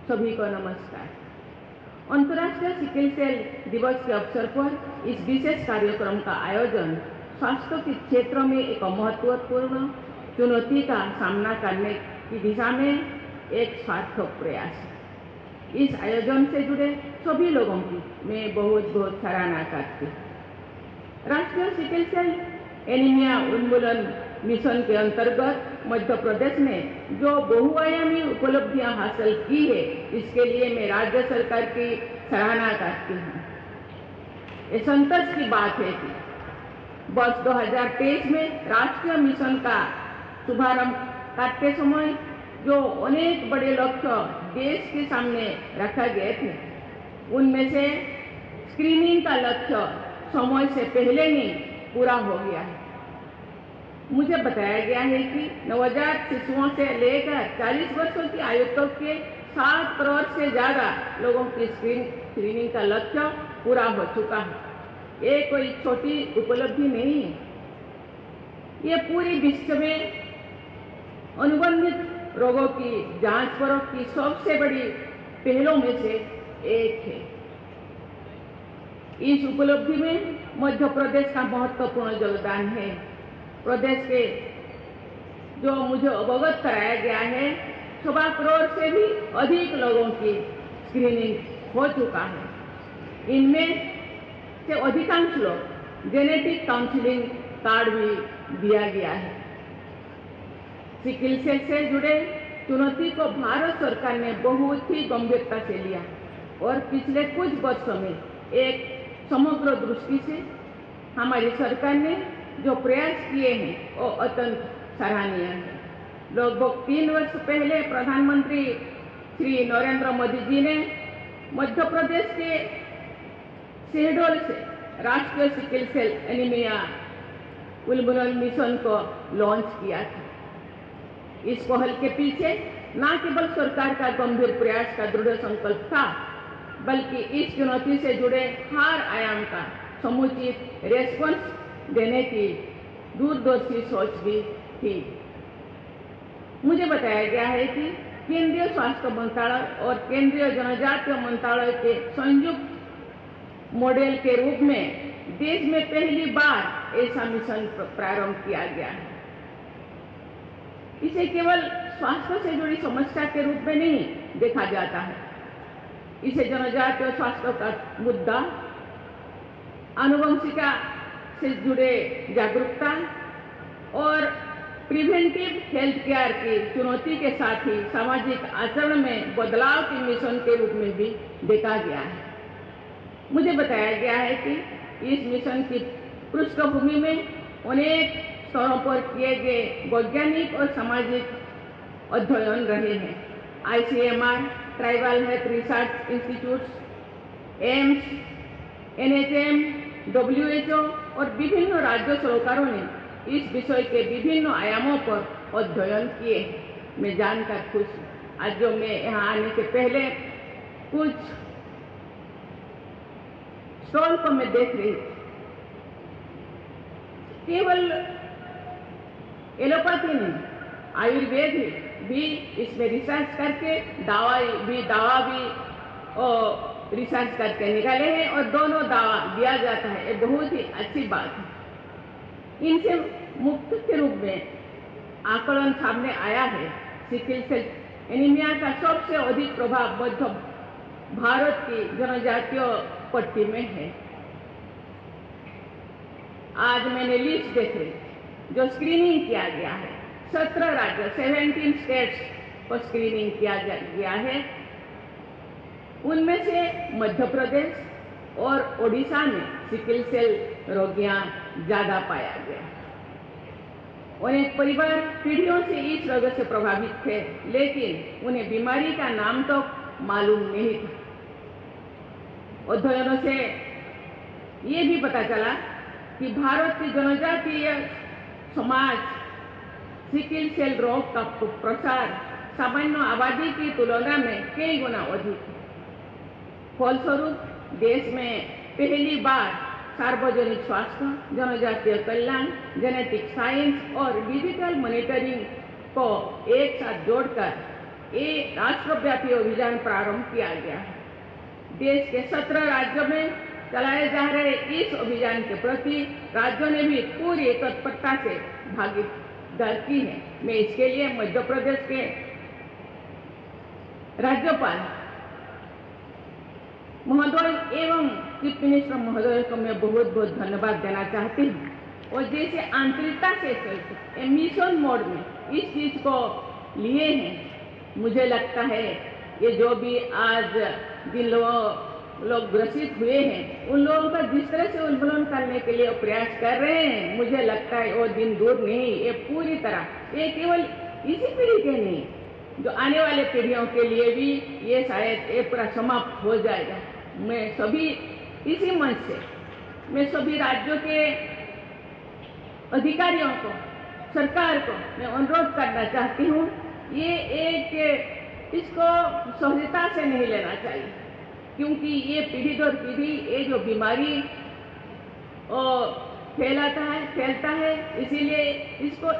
सभी को नमस्कार। अंतर्राष्ट्रीय सिकल सेल दिवस के अवसर पर इस विशेष कार्यक्रम का आयोजन स्वास्थ्य के क्षेत्र में एक महत्वपूर्ण चुनौती का सामना करने की दिशा में एक सार्थक प्रयास है। इस आयोजन से जुड़े सभी लोगों की मैं बहुत बहुत सराहना करती हूँ। राष्ट्रीय सिकल सेल एनीमिया उन्मूलन मिशन के अंतर्गत मध्य प्रदेश ने जो बहुआयामी उपलब्धियां हासिल की है, इसके लिए मैं राज्य सरकार की सराहना करती हूँ। ये संतोष की बात है कि वर्ष 2023 में राष्ट्रीय मिशन का शुभारंभ करते समय जो अनेक बड़े लक्ष्य देश के सामने रखा गए थे, उनमें से स्क्रीनिंग का लक्ष्य समय से पहले ही पूरा हो गया है। मुझे बताया गया है कि नवजात शिशुओं से लेकर 40 वर्षों की आयु तक के 7 करोड़ से ज़्यादा लोगों की स्क्रीनिंग का लक्ष्य पूरा हो चुका है। ये कोई छोटी उपलब्धि नहीं है। ये पूरी विश्व में अनुबंधित रोगों की जांच परख की सबसे बड़ी पहलों में से एक है। इस उपलब्धि में मध्य प्रदेश का महत्वपूर्ण योगदान है। प्रदेश के जो मुझे अवगत कराया गया है, 1.25 करोड़ से भी अधिक लोगों की स्क्रीनिंग हो चुका है। इनमें से अधिकांश लोग जेनेटिक काउंसलिंग कार्ड भी दिया गया है। सिकल सेल से जुड़े चुनौती को भारत सरकार ने बहुत ही गंभीरता से लिया और पिछले कुछ वर्षों में एक समग्र दृष्टि से हमारी सरकार ने जो प्रयास किए हैं वो अत्यंत सराहनीय है। लगभग 3 वर्ष पहले प्रधानमंत्री श्री नरेंद्र मोदी जी ने मध्य प्रदेश के शहडोल से राष्ट्रीय सिकल सेल एनीमिया उन्मूलन मिशन को लॉन्च किया था। इस पहल के पीछे न केवल सरकार का गंभीर प्रयास का दृढ़ संकल्प था, बल्कि इस चुनौती से जुड़े हर आयाम का समुचित रेस्पॉन्स देने की दूरदर्शी सोच भी थी। मुझे बताया गया है कि केंद्रीय स्वास्थ्य मंत्रालय और केंद्रीय जनजातीय मंत्रालय के संयुक्त मॉडल के रूप में देश में पहली बार ऐसा मिशन प्रारंभ किया गया है। इसे केवल स्वास्थ्य से जुड़ी समस्या के रूप में नहीं देखा जाता है। इसे जनजातीय स्वास्थ्य का मुद्दा, आनुवंशिकता से जुड़े जागरूकता और प्रिवेंटिव हेल्थ केयर की चुनौती के साथ ही सामाजिक आचरण में बदलाव के मिशन के रूप में भी देखा गया है। मुझे बताया गया है कि इस मिशन की पृष्ठभूमि में अनेक स्तरों पर किए गए वैज्ञानिक और सामाजिक अध्ययन रहे हैं। ICMR, tribal health research institutes, AIIMS, NHM, WHO और विभिन्न राज्य सरकारों ने इस विषय के विभिन्न आयामों पर अध्ययन किए। मैं जानकर खुश हूँ। आज जो मैं यहाँ आने से पहले कुछ स्टॉल को मैं देख रही थी, केवल एलोपैथी नहीं, आयुर्वेद भी इसमें रिसर्च करके दवा भी रिसर्च करके निकाले हैं और दोनों दवा दिया जाता है। ये बहुत ही अच्छी बात है। इनसे मुक्त के रूप में आकलन सामने आया है। सिकल सेल एनीमिया का सबसे अधिक प्रभाव मध्य भारत की जनजातीय पट्टी में है। आज मैंने लिस्ट देख रही जो स्क्रीनिंग किया गया है। 17 राज्य 17 स्टेट्स पर स्क्रीनिंग किया गया है। उनमें से मध्य प्रदेश और ओडिशा में सिकल सेल रोगियां ज्यादा पाया गया। अनेक परिवार पीढ़ियों से इस रोग से प्रभावित थे, लेकिन उन्हें बीमारी का नाम तो मालूम नहीं था। अध्ययनों से ये भी पता चला कि भारत की जनजातीय समाज सिकल सेल रोग का प्रसार सामान्य आबादी की तुलना में कई गुना अधिक है। फलस्वरूप देश में पहली बार सार्वजनिक स्वास्थ्य, जनजातीय कल्याण, जेनेटिक साइंस और डिजिटल मॉनिटरिंग को एक साथ जोड़कर एक राष्ट्रव्यापी अभियान प्रारंभ किया गया है। देश के 17 राज्यों में चलाए जा रहे इस अभियान के प्रति राज्यों ने भी पूरी तत्परता से भागीदारी की है। मैं इसके लिए मध्य प्रदेश के राज्यपाल महोदय एवं चीफ मिनिस्टर महोदय को मैं बहुत बहुत धन्यवाद देना चाहती हूँ। और जैसे आंतरिकता से मिशन मोड में इस चीज को लिए हैं, मुझे लगता है ये जो भी आज जिन लोग ग्रसित हुए हैं उन लोगों का जिस तरह से उन्मूलन करने के लिए प्रयास कर रहे हैं, मुझे लगता है वो दिन दूर नहीं। ये पूरी तरह ये केवल इसी पीढ़ी के नहीं, जो आने वाले पीढ़ियों के लिए भी ये शायद ये पूरा समाप्त हो जाएगा। मैं सभी इसी मंच से मैं सभी राज्यों के अधिकारियों को, सरकार को मैं अनुरोध करना चाहती हूँ, ये एक इसको सहजता से नहीं लेना चाहिए, क्योंकि ये पीढ़ी दर पीढ़ी ये जो बीमारी फैलता है, इसीलिए इसको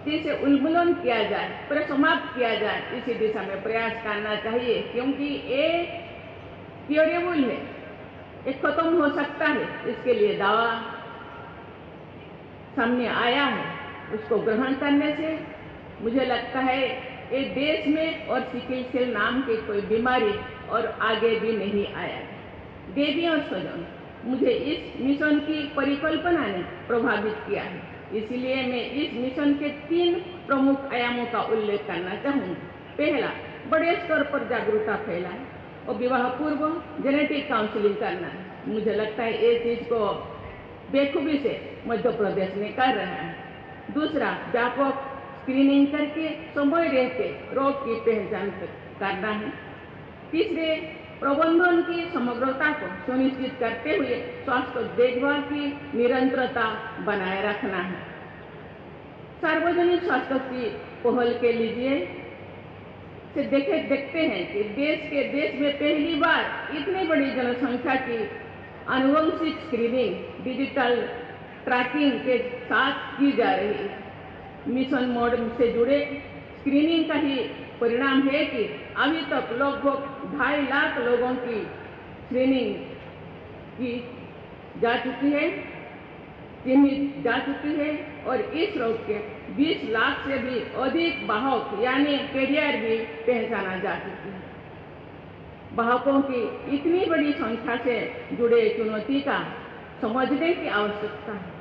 जिसे उन्मूलन किया जाए, पूरा समाप्त किया जाए, इसी दिशा में प्रयास करना चाहिए। क्योंकि ये क्योरेबल है, ये खत्म हो सकता है, इसके लिए दावा सामने आया है। उसको ग्रहण करने से मुझे लगता है ये देश में और सिकल सेल नाम की कोई बीमारी और आगे भी नहीं आया। देवी और स्वजन, मुझे इस मिशन की परिकल्पना ने प्रभावित किया है, इसलिए मैं इस मिशन के 3 प्रमुख आयामों का उल्लेख करना चाहूँगी। पहला, बड़े स्तर पर जागरूकता फैलाए और विवाह पूर्व जेनेटिक काउंसलिंग करना है। मुझे लगता है ये चीज को बेखूबी से मध्य प्रदेश में कर रहा है। दूसरा, व्यापक स्क्रीनिंग करके समय रहते रोग की पहचान करना है। तीसरे, प्रबंधन की समग्रता को सुनिश्चित करते हुए स्वास्थ्य देखभाल की निरंतरता बनाए रखना है। सार्वजनिक स्वास्थ्य की पहल के लिए से देखते हैं कि देश में पहली बार इतनी बड़ी जनसंख्या की आनुवंशिक स्क्रीनिंग डिजिटल ट्रैकिंग के साथ की जा रही है। मिशन मोड से जुड़े स्क्रीनिंग का ही परिणाम है कि अभी तक लगभग 2.5 लाख लोगों की स्क्रीनिंग की जा चुकी है, चिन्हित जा चुकी है, और इस रोग के 20 लाख से भी अधिक वाहक यानी कैरियर भी पहचाना जा चुकी है। वाहकों की इतनी बड़ी संख्या से जुड़े चुनौती का समझने की आवश्यकता है।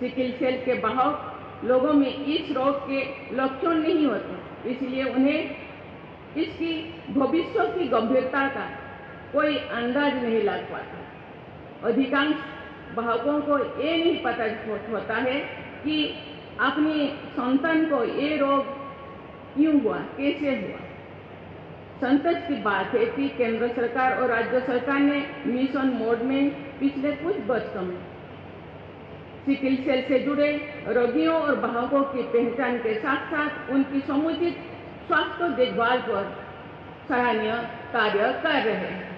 सिकल सेल के वाहक लोगों में इस रोग के लक्षण नहीं होते, इसलिए उन्हें इसकी भविष्य की गंभीरता का कोई अंदाज नहीं लग पाता। अधिकांश वाहकों को ये नहीं पता होता है कि अपनी संतान को ये रोग क्यों हुआ, कैसे हुआ। संतोष की बात है कि केंद्र सरकार और राज्य सरकार ने मिशन मोड में पिछले कुछ वर्षों में सिकल सेल से जुड़े रोगियों और वाहकों की पहचान के साथ साथ उनकी समुचित स्वास्थ्य देखभाल पर सराहनीय कार्य कर रहे हैं।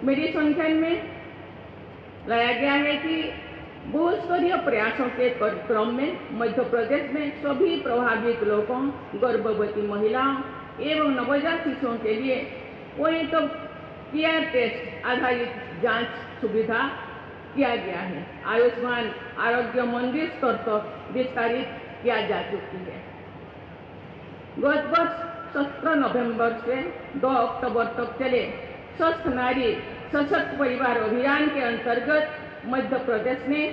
मेरी संख्यान में लाया गया है कि बहुस्तरीय प्रयासों के क्रम में मध्य प्रदेश में सभी प्रभावित लोगों, गर्भवती महिलाओं एवं नवजात शिशुओं के लिए पॉइंट ऑफ केयर टेस्ट आधारित जांच सुविधा किया गया है। आयुष्मान आरोग्य मंदिर स्तर तक विस्तारित किया जा चुकी है। गत वर्ष 17 नवंबर से 2 अक्टूबर तक चले स्वस्थ नारी सशक्त परिवार अभियान के अंतर्गत मध्य प्रदेश ने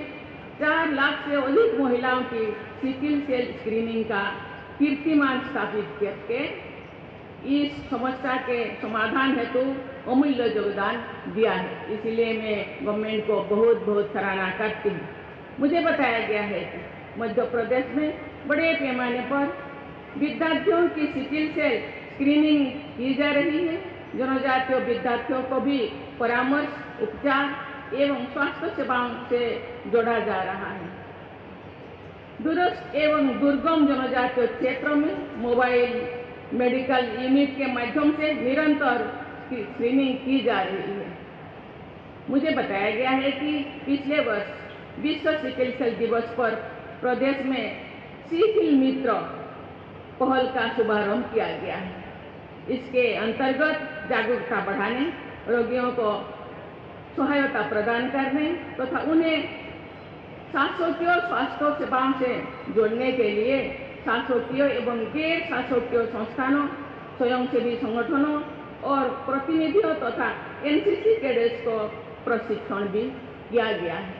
4 लाख से अधिक महिलाओं की सिकल सेल स्क्रीनिंग का कीर्तिमान स्थापित करके इस समस्या के समाधान हेतु अमूल्य योगदान दिया है। इसलिए मैं गवर्नमेंट को बहुत बहुत सराहना करती हूँ। मुझे बताया गया है कि मध्य प्रदेश में बड़े पैमाने पर विद्यार्थियों की सिकल सेल स्क्रीनिंग की जा रही है। जनजातीय विद्यार्थियों को भी परामर्श, उपचार एवं स्वास्थ्य सेवाओं से जोड़ा जा रहा है। दूरस्थ एवं दुर्गम जनजातीय क्षेत्रों में मोबाइल मेडिकल यूनिट के माध्यम से निरंतर स्क्रीनिंग की जा रही है। मुझे बताया गया है कि पिछले वर्ष विश्व सिकल सेल दिवस पर प्रदेश में सिकल मित्र पहल का शुभारंभ किया गया है। इसके अंतर्गत जागरूकता बढ़ाने, रोगियों को सहायता प्रदान करने तथा उन्हें शासकीय स्वास्थ्य सेवाओं से जोड़ने के लिए शासकीय एवं गैर शासकीय संस्थानों, स्वयंसेवी संगठनों और प्रतिनिधियों तथा एनसीसी कैडेट्स को प्रशिक्षण भी किया गया है।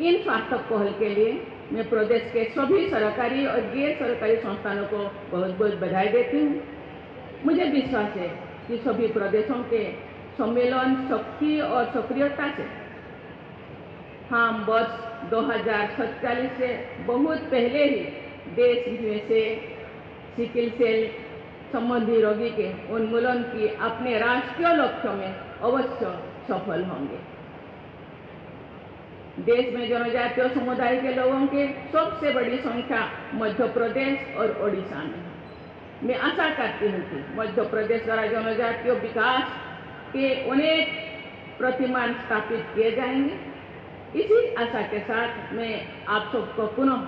इन सार्थक पहल के लिए मैं प्रदेश के सभी सरकारी और गैर सरकारी संस्थानों को बहुत बहुत बधाई देती हूँ। मुझे विश्वास है कि सभी प्रदेशों के सम्मेलन, शक्ति और सक्रियता से हम वर्ष 2047 से बहुत पहले ही देश में से सिकल सेल संबंधी रोगी के उन्मूलन की अपने राष्ट्रीय लक्ष्यों में अवश्य सफल होंगे। देश में जनजातीय समुदाय के लोगों की सबसे बड़ी संख्या मध्य प्रदेश और ओडिशा में है। मैं आशा करती हूँ कि मध्य प्रदेश द्वारा जनजातीय विकास के अनेक प्रतिमान स्थापित किए जाएंगे। इसी आशा के साथ मैं आप सबको पुनः